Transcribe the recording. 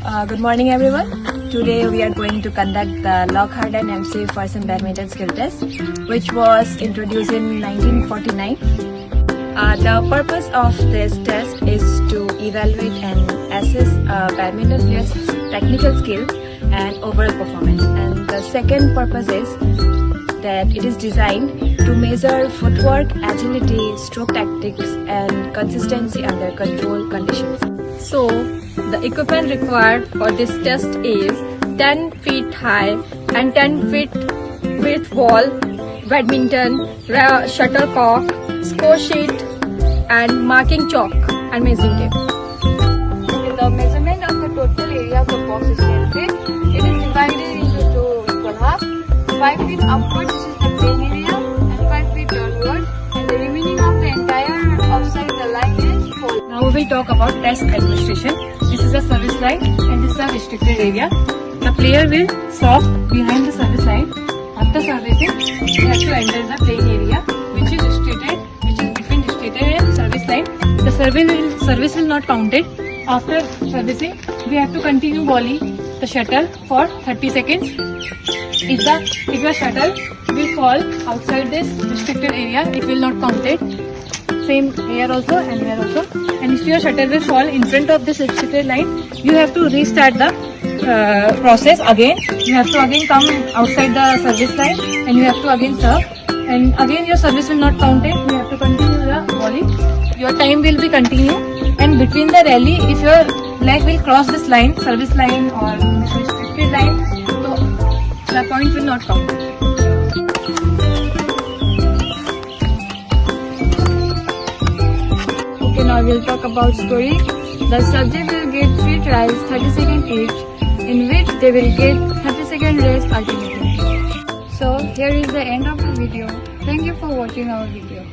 Good morning everyone. Today we are going to conduct the Lockhart and MC Person Badminton Skill Test, which was introduced in 1949. The purpose of this test is to evaluate and assess a badminton player's technical skills and overall performance. And the second purpose is that it is designed to measure footwork, agility, stroke tactics and consistency under controlled conditions. So, the equipment required for this test is 10 feet high and 10 feet width ball, badminton, shuttlecock, score sheet and marking chalk and measuring tape. The measurement of the total area of the box is 10 feet. It is divided into two equal halves. 5 feet upwards is the playing area and 5 feet downward, and the remaining of the entire outside the line is 4. Now we will talk about test administration. This is a service line and this is a restricted area. The player will serve behind the service line. After servicing, you have to enter the playing area, which is restricted, which is between restricted and service line. The service will not count it. After servicing, we have to continue volley the shuttle for 30 seconds. If your shuttle will fall outside this restricted area, it will not count it. Same here also and here also. And if your shuttle will fall in front of this restricted line, you have to restart the process again. You have to again come outside the service line and you have to again serve. And again your service will not count it. You have to continue the volley. Your time will be continued. And between the rally, if your leg will cross this line, service line or this restricted line, so the point will not count. Okay, now we'll talk about scoring. The subject will get 3 tries, 30 seconds each, in which they will get 30 second rest alternately. So here is the end of the video. Thank you for watching our video.